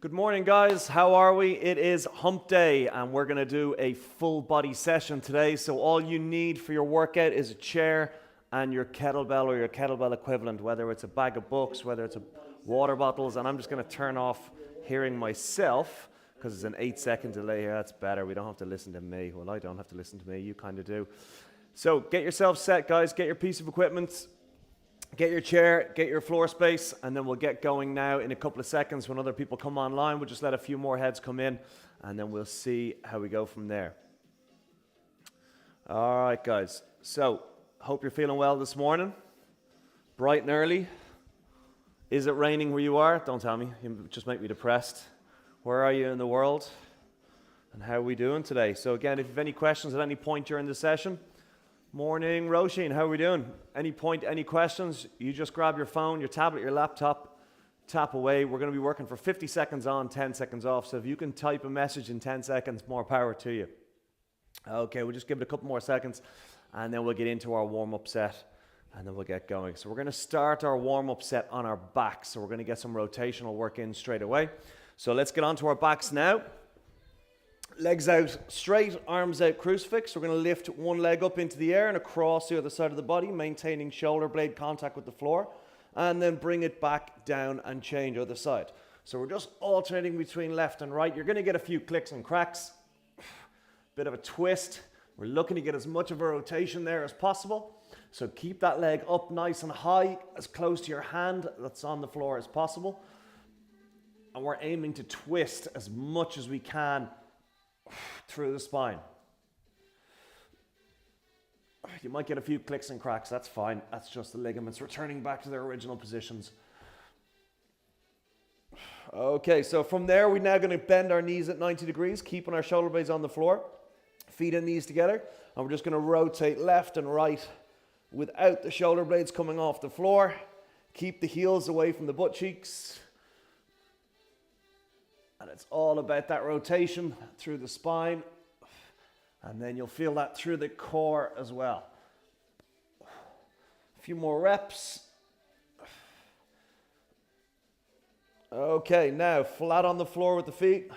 Good morning, guys. How are we? It is hump day and we're going to do a full body session today. So all you need for your workout is a chair and your kettlebell or your kettlebell equivalent, whether it's a bag of books, whether it's a water bottles. And I'm just going to turn off hearing myself because it's an 8-second delay here. That's better. We don't have to listen to me. Well, I don't have to listen to me. You kind of do. So get yourself set, guys. Get your piece of equipment. Get your chair, get your floor space, and then we'll get going now in a couple of seconds. When other people come online, we'll just let a few more heads come in, and then we'll see how we go from there. All right, guys. So, hope you're feeling well this morning. Bright and early. Is it raining where you are? Don't tell me. You just make me depressed. Where are you in the world? And how are we doing today? So again, if you have any questions at any point during the session, morning, Roisin, how are we doing? Any point, any questions? You just grab your phone, your tablet, your laptop, tap away. We're going to be working for 50 seconds on, 10 seconds off. So if you can type a message in 10 seconds, more power to you. Okay, we'll just give it a couple more seconds and then we'll get into our warm-up set and then we'll get going. So we're going to start our warm-up set on our backs. So we're going to get some rotational work in straight away. So let's get on to our backs now. Legs out straight, arms out crucifix. We're going to lift one leg up into the air and across the other side of the body, maintaining shoulder blade contact with the floor, and then bring it back down and change other side. So we're just alternating between left and right. You're going to get a few clicks and cracks, bit of a twist. We're looking to get as much of a rotation there as possible. So keep that leg up nice and high, as close to your hand that's on the floor as possible. And we're aiming to twist as much as we can through the spine. You might get a few clicks and cracks, that's fine. That's just the ligaments returning back to their original positions. Okay, so from there, we're now going to bend our knees at 90 degrees, keeping our shoulder blades on the floor, feet and knees together, and we're just going to rotate left and right without the shoulder blades coming off the floor. Keep the heels away from the butt cheeks. And it's all about that rotation through the spine. And then you'll feel that through the core as well. A few more reps. Okay, now flat on the floor with the feet.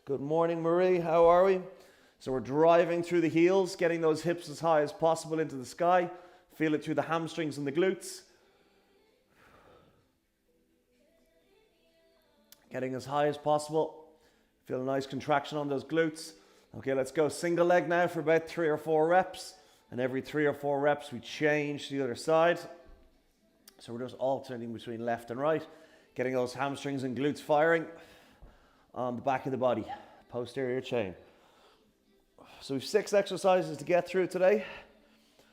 Good morning, Marie. How are we? So we're driving through the heels, getting those hips as high as possible into the sky. Feel it through the hamstrings and the glutes. Getting as high as possible. Feel a nice contraction on those glutes. Okay, let's go single leg now for about 3 or 4 reps. And every 3 or 4 reps, we change to the other side. So we're just alternating between left and right. Getting those hamstrings and glutes firing on the back of the body. Posterior chain. So we have 6 exercises to get through today.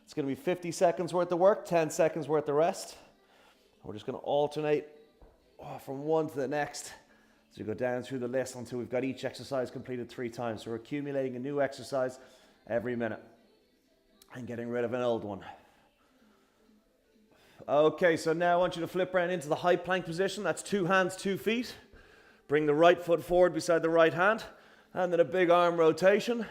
It's going to be 50 seconds worth of work, 10 seconds worth of rest. We're just going to alternate from one to the next. So we go down through the list until we've got each exercise completed 3 times. So we're accumulating a new exercise every minute and getting rid of an old one. Okay, so now I want you to flip around into the high plank position. That's 2 hands, 2 feet. Bring the right foot forward beside the right hand. And then a big arm rotation.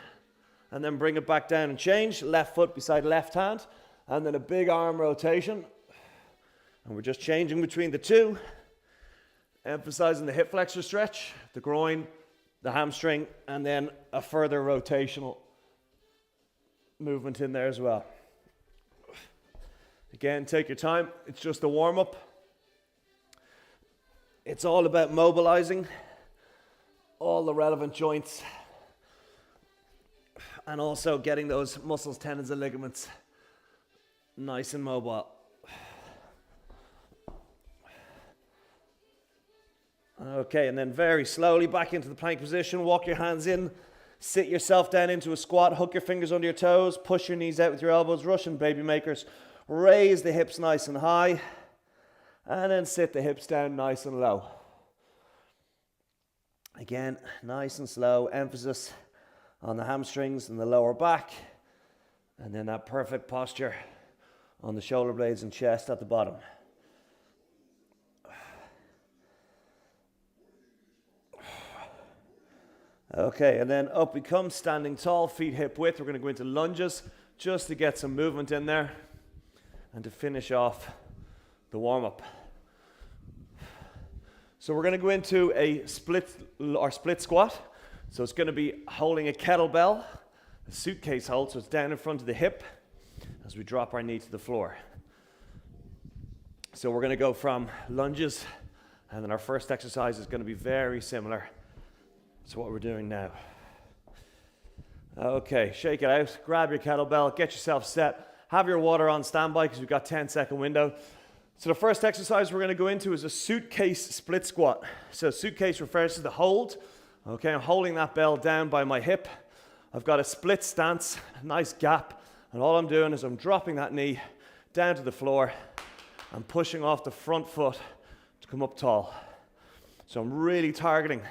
And then bring it back down and change. Left foot beside left hand. And then a big arm rotation. And we're just changing between the two. Emphasizing the hip flexor stretch, the groin, the hamstring, and then a further rotational movement in there as well. Again, take your time. It's just a warm-up. It's all about mobilizing all the relevant joints and also getting those muscles, tendons, and ligaments nice and mobile. Okay, and then very slowly back into the plank position. Walk your hands in, sit yourself down into a squat, hook your fingers under your toes, push your knees out with your elbows, Russian baby makers. Raise the hips nice and high, and then sit the hips down nice and low. Again, nice and slow, emphasis on the hamstrings and the lower back, and then that perfect posture on the shoulder blades and chest at the bottom. Okay, and then up we come, standing tall, feet hip width. We're going to go into lunges just to get some movement in there and to finish off the warm-up. So we're going to go into a split squat. So it's going to be holding a kettlebell, a suitcase hold, so it's down in front of the hip as we drop our knee to the floor. So we're going to go from lunges, and then our first exercise is going to be very similar to what we're doing now. Okay, shake it out, grab your kettlebell, get yourself set, have your water on standby because we've got 10-second window. So the first exercise we're going to go into is a suitcase split squat. So suitcase refers to the hold. Okay, I'm holding that bell down by my hip. I've got a split stance, a nice gap, and all I'm doing is I'm dropping that knee down to the floor and pushing off the front foot to come up tall. So I'm really targeting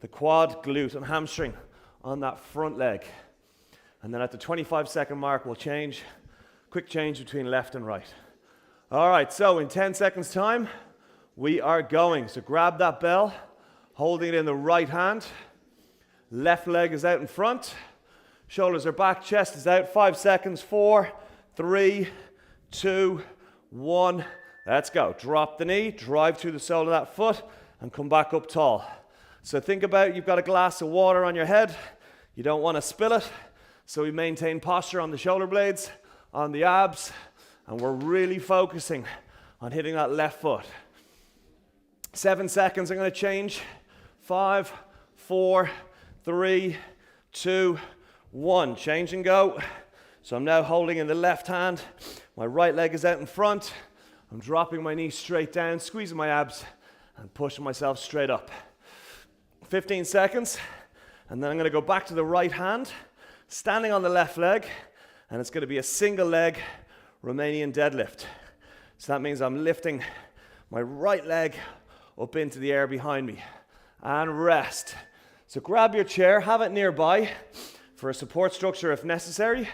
the quad, glute, and hamstring on that front leg. And then at the 25-second mark, we'll change, quick change between left and right. All right, so in 10 seconds time, we are going. So grab that bell, holding it in the right hand. Left leg is out in front. Shoulders are back, chest is out. 5 seconds, 4, 3, 2, 1. Let's go. Drop the knee, drive through the sole of that foot, and come back up tall. So think about you've got a glass of water on your head. You don't want to spill it. So we maintain posture on the shoulder blades, on the abs, and we're really focusing on hitting that left foot. 7 seconds, I'm going to change. 5, 4, 3, 2, 1. Change and go. So I'm now holding in the left hand. My right leg is out in front. I'm dropping my knee straight down, squeezing my abs, and pushing myself straight up. 15 seconds, and then I'm going to go back to the right hand, standing on the left leg, and it's going to be a single leg Romanian deadlift. So that means I'm lifting my right leg up into the air behind me, and rest. So grab your chair, have it nearby for a support structure if necessary.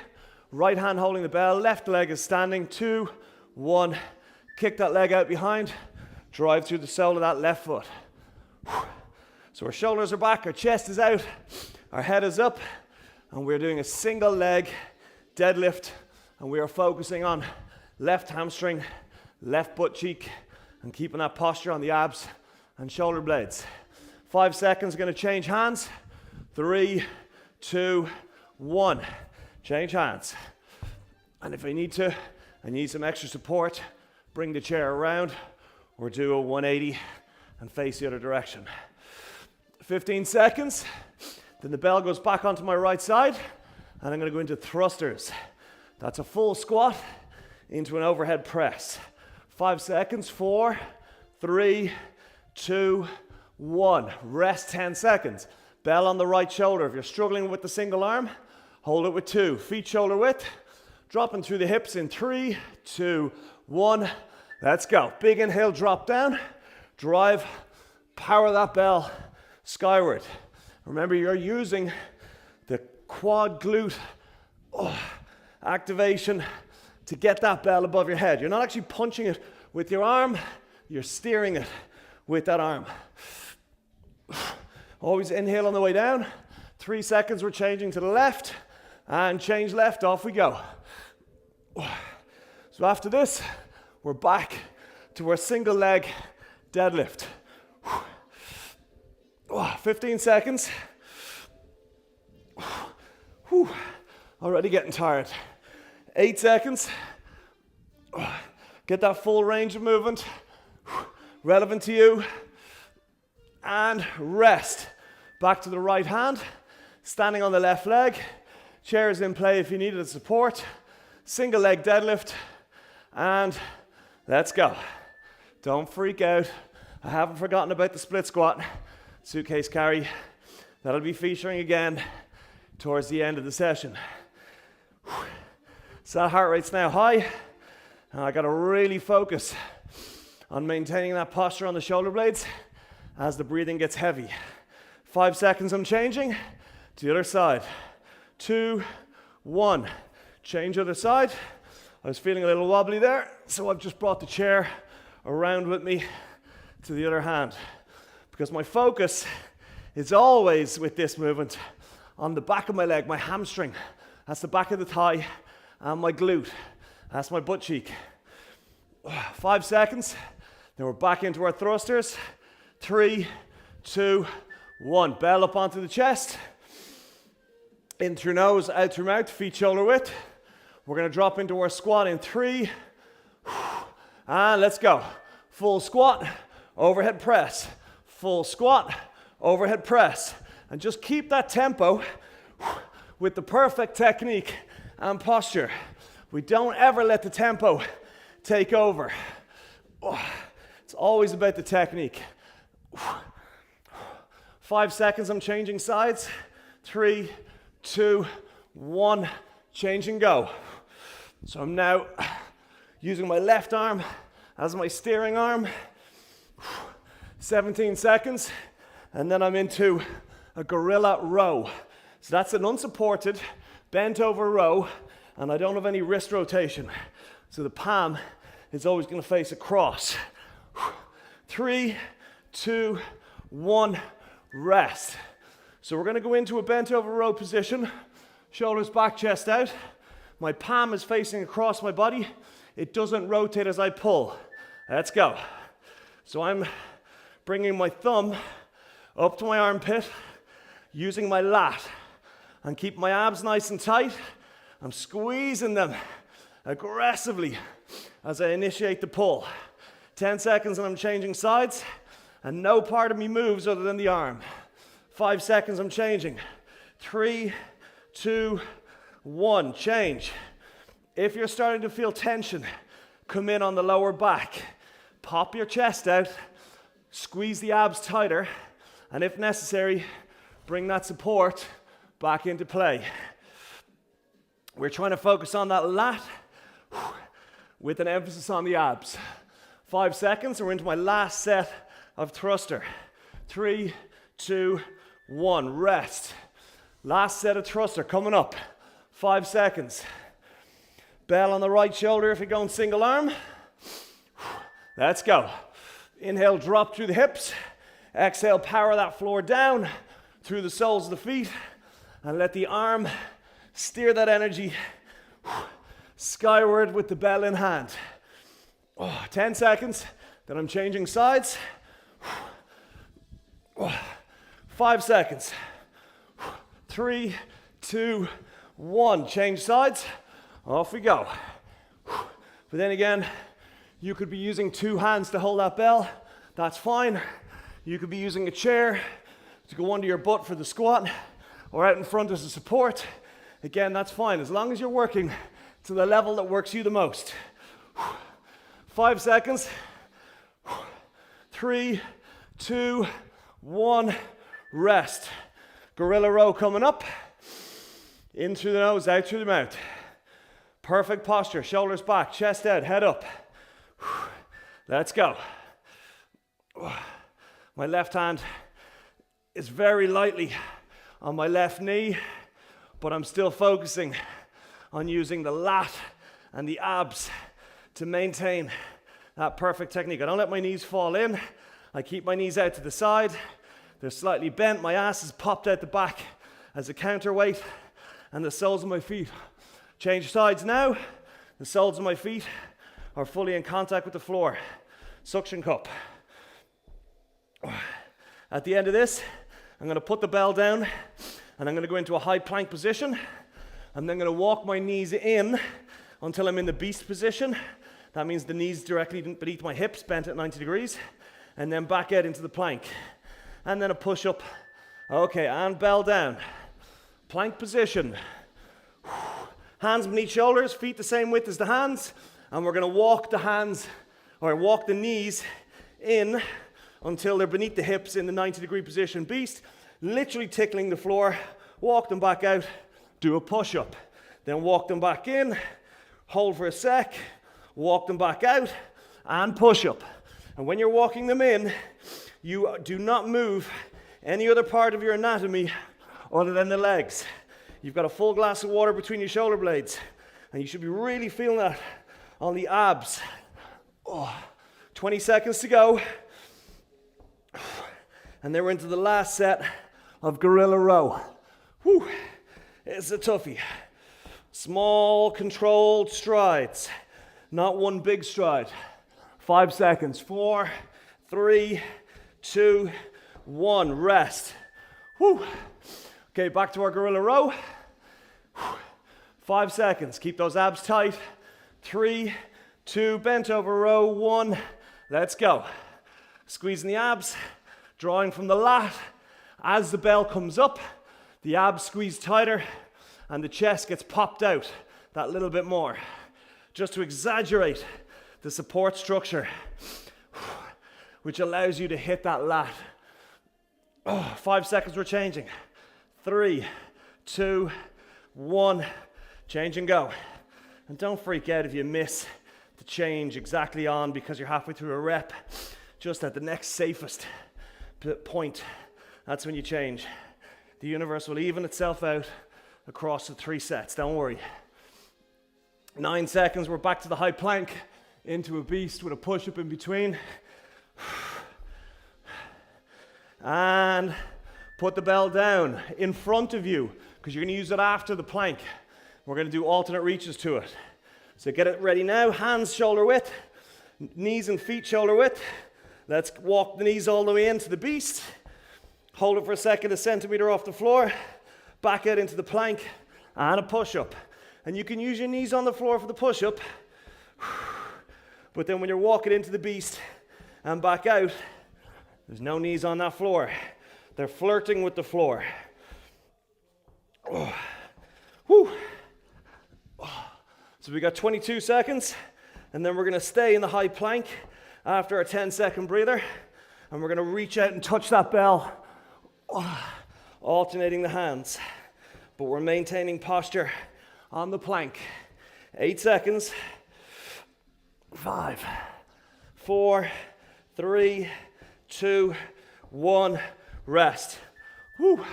Right hand holding the bell, left leg is standing. 2, 1, kick that leg out behind, drive through the sole of that left foot. So our shoulders are back, our chest is out, our head is up, and we're doing a single leg deadlift, and we are focusing on left hamstring, left butt cheek, and keeping that posture on the abs and shoulder blades. 5 seconds, going to change hands. 3, 2, 1. Change hands. And if I need some extra support, bring the chair around or do a 180 and face the other direction. 15 seconds. Then the bell goes back onto my right side, and I'm going to go into thrusters. That's a full squat into an overhead press. 5 seconds. 4, 3, 2, 1. Rest 10 seconds. Bell on the right shoulder. If you're struggling with the single arm, hold it with 2. Feet shoulder width. Dropping through the hips in 3, 2, 1. Let's go. Big inhale, drop down. Drive, power that bell skyward. Remember, you're using the quad glute activation to get that bell above your head. You're not actually punching it with your arm, you're steering it with that arm. Always inhale on the way down. 3 seconds, we're changing to the left, and change left, off we go. So after this, we're back to our single leg deadlift. 15 seconds. Already getting tired. 8 seconds. Get that full range of movement. Relevant to you. And rest. Back to the right hand. Standing on the left leg. Chair is in play if you needed support. Single leg deadlift. And let's go. Don't freak out. I haven't forgotten about the split squat. Suitcase carry. That'll be featuring again towards the end of the session. So that heart rate's now high, and I gotta really focus on maintaining that posture on the shoulder blades as the breathing gets heavy. 5 seconds, I'm changing to the other side. 2, 1. Change other side. I was feeling a little wobbly there, so I've just brought the chair around with me to the other hand, because my focus is always with this movement on the back of my leg, my hamstring. That's the back of the thigh, and my glute. That's my butt cheek. 5 seconds. Then we're back into our thrusters. 3, 2, 1. Bell up onto the chest. In through nose, out through mouth, feet shoulder width. We're going to drop into our squat in 3. And let's go. Full squat, overhead press. Full squat, overhead press. And just keep that tempo with the perfect technique and posture. We don't ever let the tempo take over. It's always about the technique. 5 seconds, I'm changing sides. 3, 2, 1, change and go. So I'm now using my left arm as my steering arm. 17 seconds, and then I'm into a gorilla row. So that's an unsupported, bent over row, and I don't have any wrist rotation. So the palm is always going to face across. 3, 2, 1, rest. So we're going to go into a bent over row position, shoulders back, chest out. My palm is facing across my body. It doesn't rotate as I pull. Let's go. So I'm bringing my thumb up to my armpit, using my lat, and keep my abs nice and tight. I'm squeezing them aggressively as I initiate the pull. 10 seconds and I'm changing sides, and no part of me moves other than the arm. 5 seconds, I'm changing. 3, 2, 1, change. If you're starting to feel tension, come in on the lower back. Pop your chest out, squeeze the abs tighter, and if necessary, bring that support back into play. We're trying to focus on that lat with an emphasis on the abs. 5 seconds, and we're into my last set of thruster. 3, 2, 1, rest. Last set of thruster coming up. 5 seconds. Bell on the right shoulder if you're going single arm. Let's go. Inhale, drop through the hips. Exhale, power that floor down through the soles of the feet, and let the arm steer that energy skyward with the bell in hand. 10 seconds, then I'm changing sides. 5 seconds. 3, 2, 1, change sides. Off we go. But then again, you could be using 2 hands to hold that bell. That's fine. You could be using a chair to go under your butt for the squat, or out in front as a support. Again, that's fine, as long as you're working to the level that works you the most. 5 seconds. 3, 2, 1, rest. Gorilla row coming up. In through the nose, out through the mouth. Perfect posture, shoulders back, chest out, head up. Let's go. My left hand is very lightly on my left knee, but I'm still focusing on using the lat and the abs to maintain that perfect technique. I don't let my knees fall in. I keep my knees out to the side. They're slightly bent. My ass is popped out the back as a counterweight, and the soles of my feet. Change sides now. The soles of my feet are fully in contact with the floor. Suction cup. At the end of this, I'm going to put the bell down, and I'm going to go into a high plank position. I'm then going to walk my knees in until I'm in the beast position. That means the knees directly beneath my hips, bent at 90 degrees, and then back out into the plank. And then a push up. Okay, and bell down. Plank position. Hands beneath shoulders, feet the same width as the hands, and we're going to walk the hands, or walk the knees in until they're beneath the hips in the 90-degree position. Beast, literally tickling the floor. Walk them back out, do a push-up. Then walk them back in, hold for a sec, walk them back out, and push-up. And when you're walking them in, you do not move any other part of your anatomy other than the legs. You've got a full glass of water between your shoulder blades, and you should be really feeling that on the abs. 20 seconds to go. And then we're into the last set of gorilla row. Whew, it's a toughie. Small, controlled strides, not one big stride. 5 seconds. 4, 3, 2, 1. Rest. Whew. Okay, back to our gorilla row. 5 seconds. Keep those abs tight. 3, 2, bent over row. 1. Let's go. Squeezing the abs, drawing from the lat. As the bell comes up, the abs squeeze tighter and the chest gets popped out that little bit more, just to exaggerate the support structure, which allows you to hit that lat. 5 seconds, we're changing. 3, 2, 1, change and go. And don't freak out if you miss the change exactly on because you're halfway through a rep. Just at the next safest point, that's when you change. The universe will even itself out across the 3 sets, don't worry. 9 seconds, we're back to the high plank, into a beast with a push-up in between. And put the bell down in front of you, because you're going to use it after the plank. We're going to do alternate reaches to it. So get it ready now, hands shoulder width, knees and feet shoulder width. Let's walk the knees all the way into the beast. Hold it for a second, a centimeter off the floor. Back out into the plank and a push-up. And you can use your knees on the floor for the push-up. But then when you're walking into the beast and back out, there's no knees on that floor. They're flirting with the floor. Whew. So we got 22 seconds, and then we're going to stay in the high plank after our 10-second breather, and we're going to reach out and touch that bell, alternating the hands, but we're maintaining posture on the plank. 8 seconds. 5, 4, 3, 2, 1. Rest. Whew.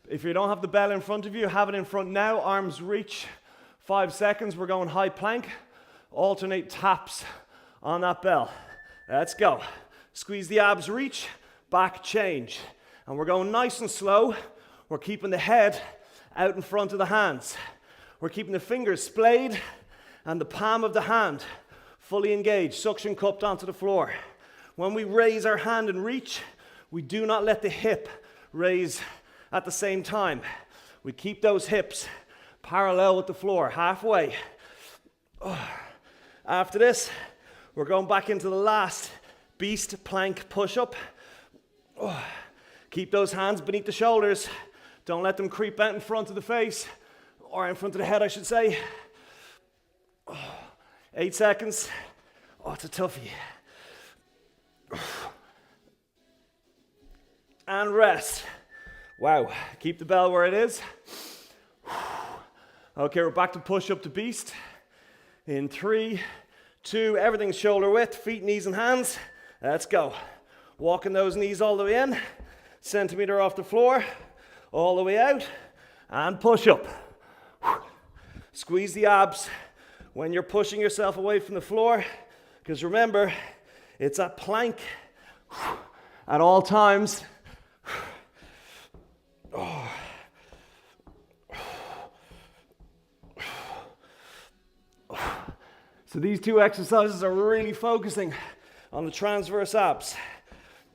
If you don't have the bell in front of you, have it in front now. Arms reach. 5 seconds. We're going high plank. Alternate taps on that bell. Let's go. Squeeze the abs, reach, back, change. And we're going nice and slow. We're keeping the head out in front of the hands. We're keeping the fingers splayed and the palm of the hand fully engaged, suction cupped onto the floor. When we raise our hand and reach, we do not let the hip raise at the same time. We keep those hips parallel with the floor, halfway. After this, we're going back into the last beast plank push-up. Keep those hands beneath the shoulders. Don't let them creep out in front of the face, or in front of the head, I should say. 8 seconds. Oh, it's a toughie. And rest. Wow, keep the bell where it is. Okay, we're back to push up to beast. In 3, 2, everything's shoulder width, feet, knees, and hands. Let's go. Walking those knees all the way in, centimeter off the floor, all the way out, and push up. Squeeze the abs when you're pushing yourself away from the floor, because remember, it's a plank at all times. So these 2 exercises are really focusing on the transverse abs.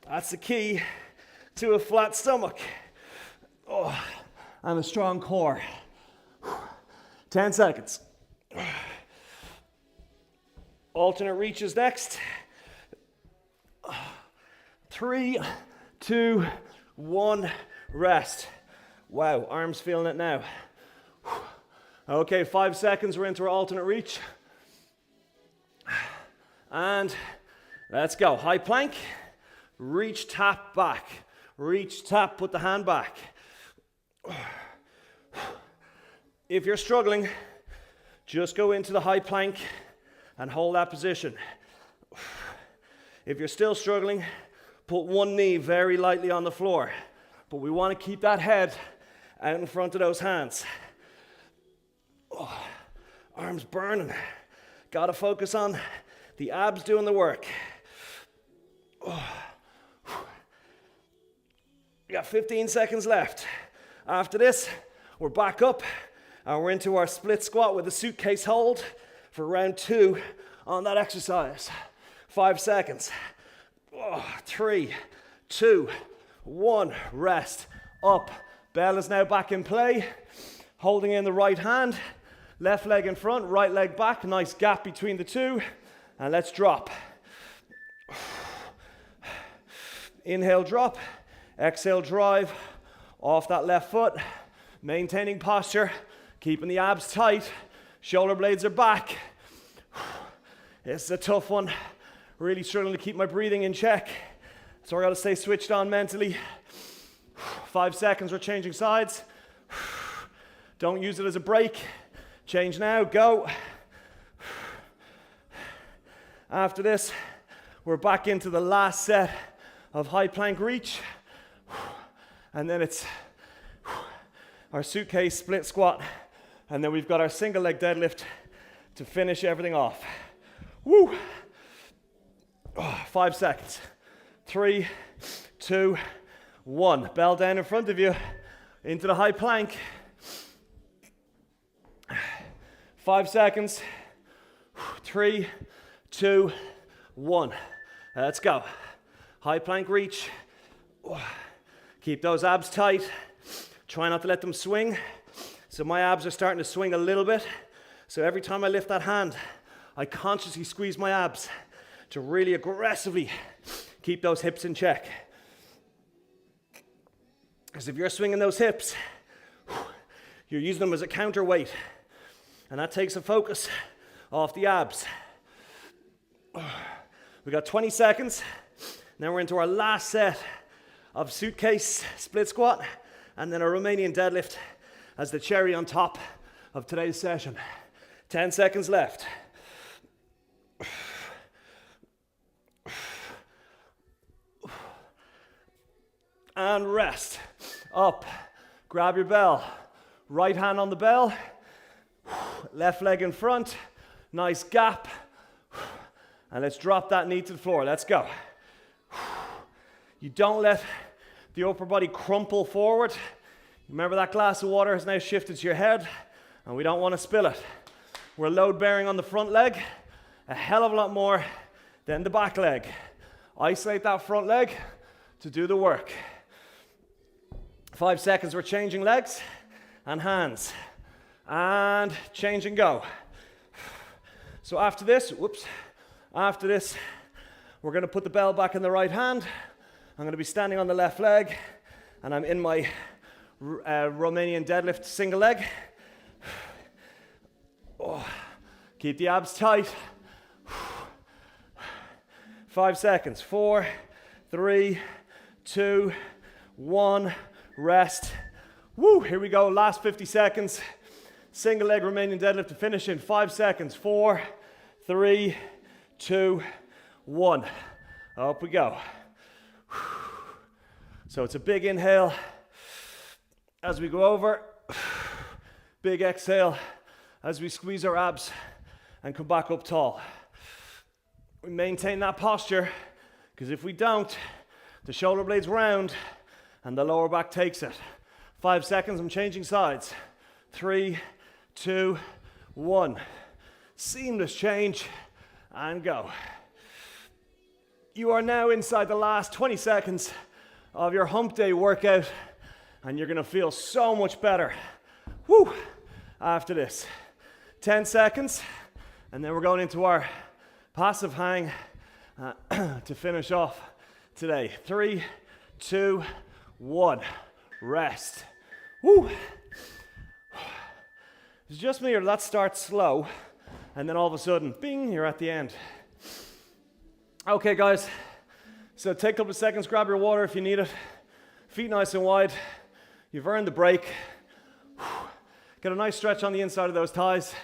That's the key to a flat stomach and a strong core. 10 seconds. Alternate reaches next. 3, 2, 1, rest. Wow, arms feeling it now. Okay, 5 seconds, we're into our alternate reach. And let's go. High plank, reach, tap, back. Reach, tap, put the hand back. If you're struggling, just go into the high plank and hold that position. If you're still struggling, put one knee very lightly on the floor. But we want to keep that head out in front of those hands. Arms burning. Got to focus on the abs doing the work. We got 15 seconds left. After this, we're back up and we're into our split squat with a suitcase hold for round 2 on that exercise. 5 seconds. 3, 2, 1. Rest. Up. Bell is now back in play. Holding in the right hand. Left leg in front, right leg back. Nice gap between the two. And let's drop. Inhale, drop. Exhale, drive off that left foot. Maintaining posture. Keeping the abs tight. Shoulder blades are back. This is a tough one. Really struggling to keep my breathing in check. So I gotta stay switched on mentally. 5 seconds, we're changing sides. Don't use it as a break. Change now, go. After this, we're back into the last set of high plank reach. And then it's our suitcase split squat. And then we've got our single leg deadlift to finish everything off. Woo! 5 seconds. 3, 2, 1. Bell down in front of you. Into the high plank. 5 seconds. 3, 2, 1. Let's go. High plank reach. Keep those abs tight. Try not to let them swing. So my abs are starting to swing a little bit. So every time I lift that hand, I consciously squeeze my abs to really aggressively keep those hips in check. Because if you're swinging those hips, you're using them as a counterweight. And that takes the focus off the abs. We got 20 seconds. Now we're into our last set of suitcase split squat and then a Romanian deadlift as the cherry on top of today's session. 10 seconds left. And rest. Up. Grab your bell. Right hand on the bell. Left leg in front. Nice gap. And let's drop that knee to the floor. Let's go. You don't let the upper body crumple forward. Remember that glass of water has now shifted to your head, and we don't want to spill it. We're load bearing on the front leg a hell of a lot more than the back leg. Isolate that front leg to do the work. 5 seconds, we're changing legs and hands. And change and go. So after this, we're going to put the bell back in the right hand. I'm going to be standing on the left leg, and I'm in my Romanian deadlift single leg. Keep the abs tight. 5 seconds. 4, 3, 2, 1. Rest. Woo, here we go. Last 50 seconds. Single leg Romanian deadlift to finish in 5 seconds. 4, 3, 2, 1. Up we go. So it's a big inhale as we go over. Big exhale as we squeeze our abs and come back up tall. We maintain that posture because if we don't, the shoulder blades round and the lower back takes it. 5 seconds, I'm changing sides. 3, 2, 1. Seamless change and go. You are now inside the last 20 seconds of your hump day workout, and you're gonna feel so much better. Woo! After this. 10 seconds, and then we're going into our passive hang to finish off today. 3, 2, 1. Rest. Woo! It's just me, or that starts slow, and then all of a sudden, bing, you're at the end. Okay, guys, so take a couple of seconds, grab your water if you need it. Feet nice and wide. You've earned the break. Get a nice stretch on the inside of those thighs.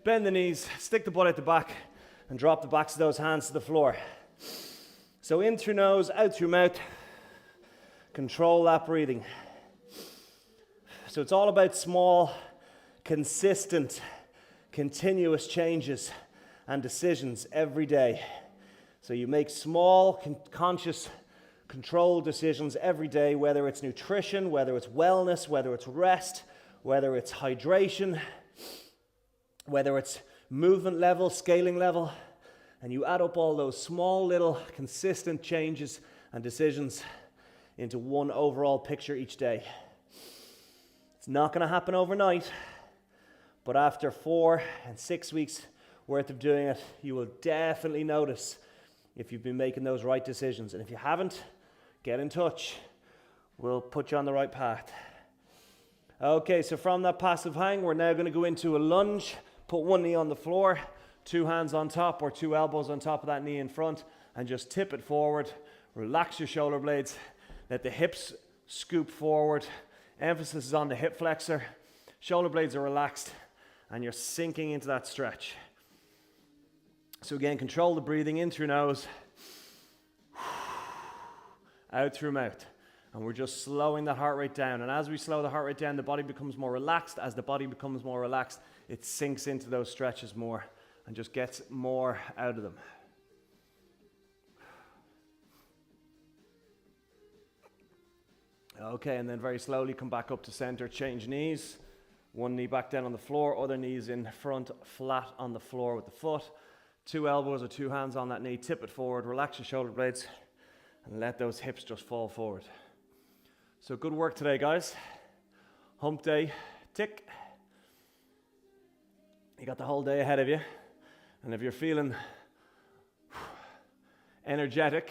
Bend the knees, stick the butt at the back, and drop the backs of those hands to the floor. So in through nose, out through mouth. Control that breathing. So it's all about small, consistent, continuous changes and decisions every day. So you make small, conscious, controlled decisions every day, whether it's nutrition, whether it's wellness, whether it's rest, whether it's hydration, whether it's movement level, scaling level, and you add up all those small little consistent changes and decisions, into one overall picture each day. It's not going to happen overnight, but after 4 and 6 weeks worth of doing it, you will definitely notice if you've been making those right decisions. And if you haven't, get in touch. We'll put you on the right path. Okay, so from that passive hang, we're now going to go into a lunge. Put one knee on the floor, 2 hands on top or 2 elbows on top of that knee in front, and just tip it forward. Relax your shoulder blades. Let the hips scoop forward. Emphasis is on the hip flexor. Shoulder blades are relaxed, and you're sinking into that stretch. So again, control the breathing in through nose, out through mouth. And we're just slowing the heart rate down. And as we slow the heart rate down, the body becomes more relaxed. As the body becomes more relaxed, it sinks into those stretches more and just gets more out of them. Okay, and then very slowly come back up to center, change knees. One knee back down on the floor, other knees in front, flat on the floor with the foot. 2 elbows or 2 hands on that knee, tip it forward, relax your shoulder blades, and let those hips just fall forward. So good work today, guys. Hump day, tick. You got the whole day ahead of you. And if you're feeling energetic,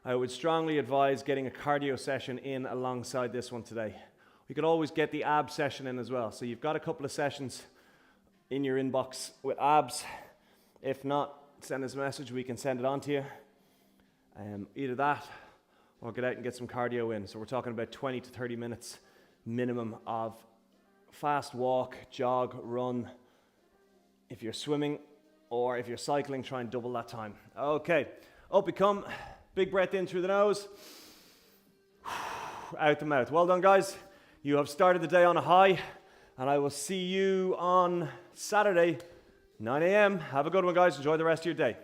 I would strongly advise getting a cardio session in alongside this one today. We could always get the ab session in as well. So you've got a couple of sessions in your inbox with abs. If not, send us a message, we can send it on to you. Either that or get out and get some cardio in. So we're talking about 20 to 30 minutes minimum of fast walk, jog, run. If you're swimming or if you're cycling, try and double that time. Okay, up you come. Big breath in through the nose, out the mouth. Well done, guys. You have started the day on a high, and I will see you on Saturday, 9 a.m. Have a good one, guys. Enjoy the rest of your day.